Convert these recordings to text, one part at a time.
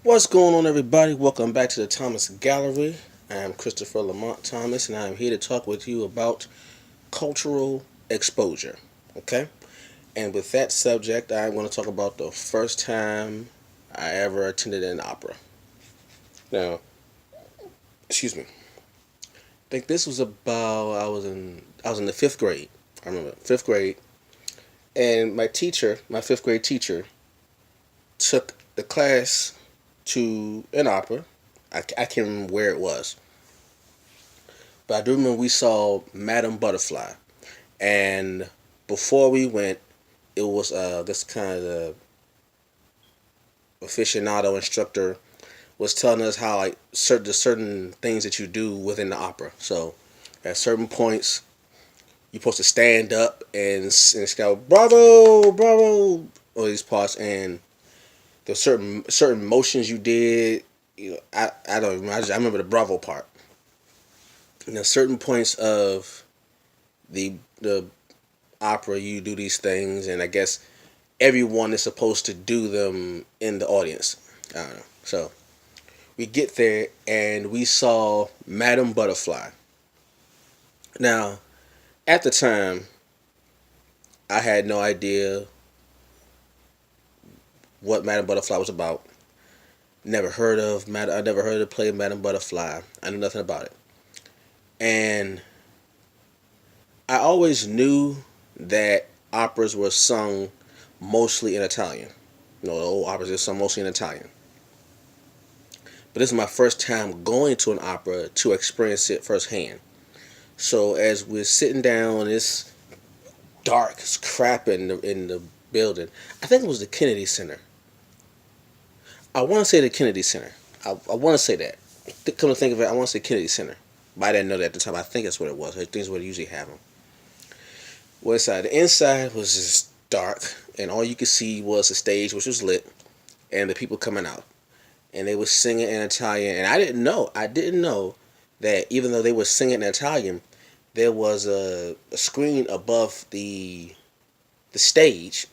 What's going on, everybody? Welcome back to the Thomas Gallery. I am Christopher Lamont Thomas, and I am here to talk with you about cultural exposure. Okay? And with that subject, I'm going to talk about the first time I ever attended an opera. Now, excuse me. I think this was about I was in the fifth grade. I remember fifth grade, and my fifth grade teacher, took the class to an opera. I can't remember where it was. But I do remember we saw Madame Butterfly, and before we went, it was this kind of the aficionado instructor was telling us how like certain things that you do within the opera. So at certain points, you're supposed to stand up and shout "Bravo, bravo!" all these parts, and there's certain motions you did. I don't remember. I remember the Bravo part. And at certain points of the opera, you do these things, and I guess everyone is supposed to do them in the audience. I don't know. So we get there and we saw Madame Butterfly. Now, at the time, I had no idea what Madame Butterfly was about. I never heard of the play Madame Butterfly. I knew nothing about it. And I always knew that operas were sung mostly in Italian. The old operas are sung mostly in Italian. But this is my first time going to an opera to experience it firsthand. So as we're sitting down, it's dark, it's crap in the building. I think it was the Kennedy Center. I want to say the Kennedy Center. I want to say that. Come to think of it, I want to say Kennedy Center. But I didn't know that at the time. I think that's what it was. I think it's where they usually have them. The inside was just dark, and all you could see was the stage, which was lit, and the people coming out. And they were singing in Italian, and I didn't know that even though they were singing in Italian, there was a screen above the stage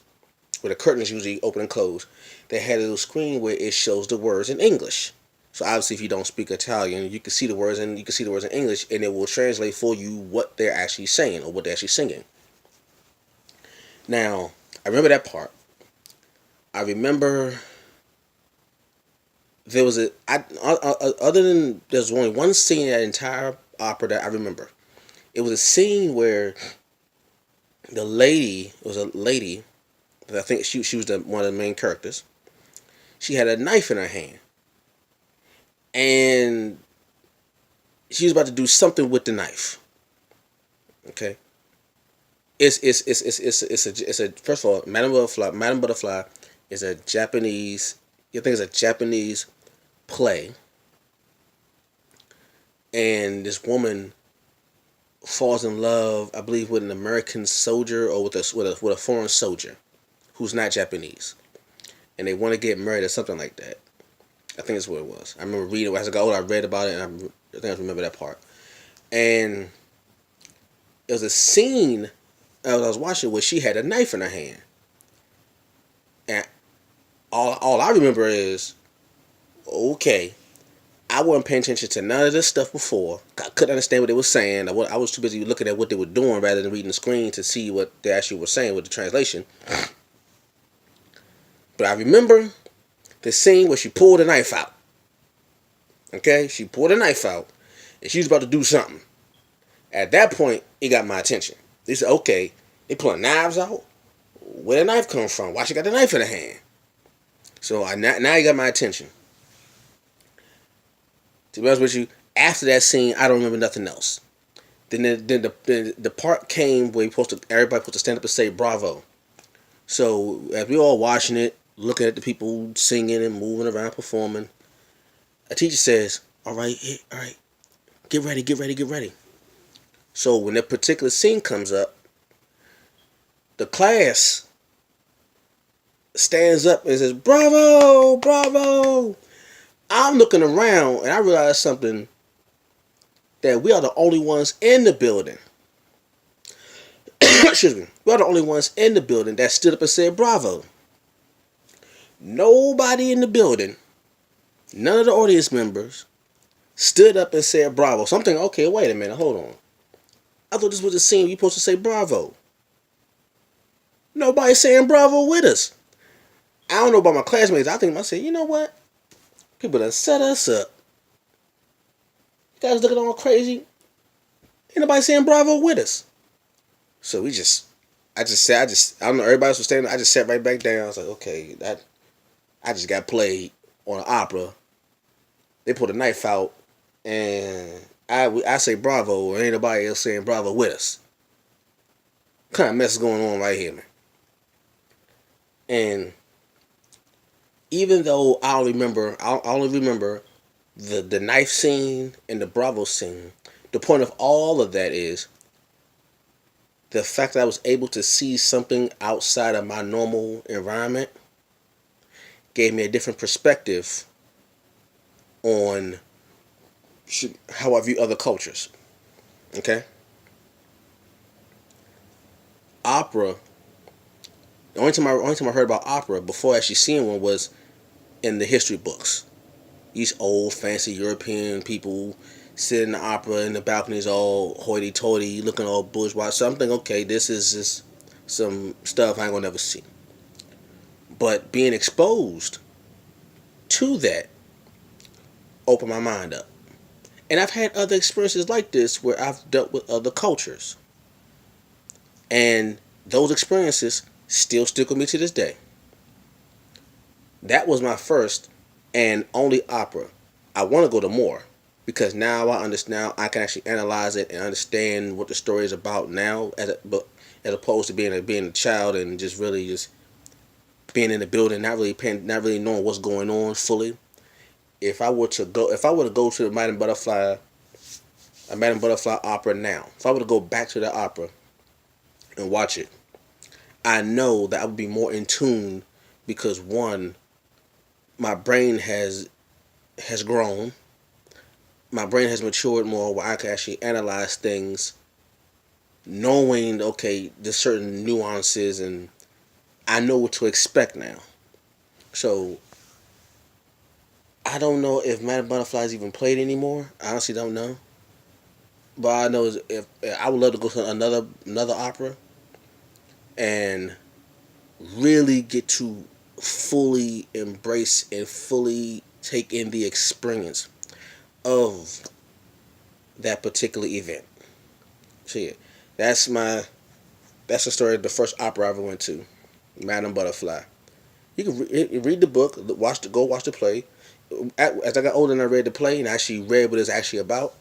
where the curtains usually open and close. They had a little screen where it shows the words in English. So obviously, if you don't speak Italian, you can see the words in English, and it will translate for you what they're actually saying or what they're actually singing. Now, I remember that part. I remember there was other than there's only one scene in that entire opera that I remember. It was a scene where it was a lady, I think she was one of the main characters. She had a knife in her hand, and she was about to do something with the knife. Okay, it's a first of all, Madame Butterfly is a Japanese. I think it's a Japanese play, and this woman falls in love, I believe, with an American soldier or with a foreign soldier who's not Japanese, and they want to get married or something like that. I think that's what it was. I remember reading as I got older. I read about it, and I think I remember that part. And there was a scene I was watching where she had a knife in her hand, and all I remember is okay. I wasn't paying attention to none of this stuff before. I couldn't understand what they were saying. I was too busy looking at what they were doing rather than reading the screen to see what they actually were saying with the translation. But I remember the scene where she pulled a knife out. Okay? She pulled a knife out and she was about to do something. At that point, it got my attention. They said, okay, they pulling knives out? Where did the knife come from? Why she got the knife in her hand? So now you got my attention. To be honest with you, after that scene, I don't remember nothing else. Then the part came where everybody supposed to stand up and say bravo. So as we all watching it, looking at the people singing and moving around, performing, a teacher says, all right, get ready, get ready, get ready. So when that particular scene comes up, the class stands up and says, bravo, bravo. I'm looking around and I realize something, that we are the only ones in the building. Excuse me. We are the only ones in the building that stood up and said bravo. Nobody in the building None of the audience members stood up and said bravo. So I'm thinking, okay, wait a minute, hold on. I thought this was a scene where you're supposed to say bravo. Nobody's saying bravo with us. I don't know about my classmates. I think I said, you know what? People done set us up. You guys looking all crazy. Ain't nobody saying bravo with us. So I don't know, everybody else was standing. I just sat right back down. I was like, okay, I just got played on an opera. They put a knife out, and I say bravo, and ain't nobody else saying bravo with us. What kind of mess is going on right here, man? And even though I only remember the knife scene and the bravo scene. The point of all of that is the fact that I was able to see something outside of my normal environment gave me a different perspective on how I view other cultures. Okay? Opera, the only time I heard about opera before actually seeing one was in the history books. These old fancy European people sitting in the opera in the balconies all hoity toity, looking all bourgeois. So I'm thinking, okay, this is just some stuff I ain't gonna never see. But being exposed to that opened my mind up. And I've had other experiences like this where I've dealt with other cultures. And those experiences still stick with me to this day. That was my first and only opera. I want to go to more because now I understand. Now I can actually analyze it and understand what the story is about now, as opposed to being a child and just really just being in the building, not really knowing what's going on fully. If I were to go to the Madame Butterfly opera now, if I were to go back to the opera and watch it, I know that I would be more in tune because one, my brain has grown. My brain has matured more where I can actually analyze things knowing, okay, there's certain nuances and I know what to expect now. So I don't know if Madame Butterfly is even played anymore. I honestly don't know. But I know is if I would love to go to another opera and really get to fully embrace and fully take in the experience of that particular event. So yeah, that's my that's the story of the first opera I ever went to, Madame Butterfly. You can read the book, go watch the play. As I got older and I read the play and actually read what it's actually about,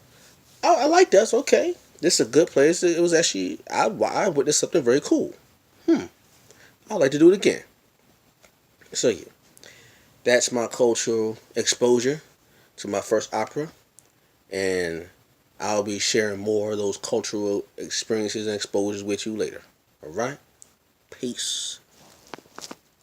I like that. It's okay. This is a good place. It was actually I witnessed something very cool. I'd like to do it again. So yeah, that's my cultural exposure to my first opera, and I'll be sharing more of those cultural experiences and exposures with you later. All right, peace.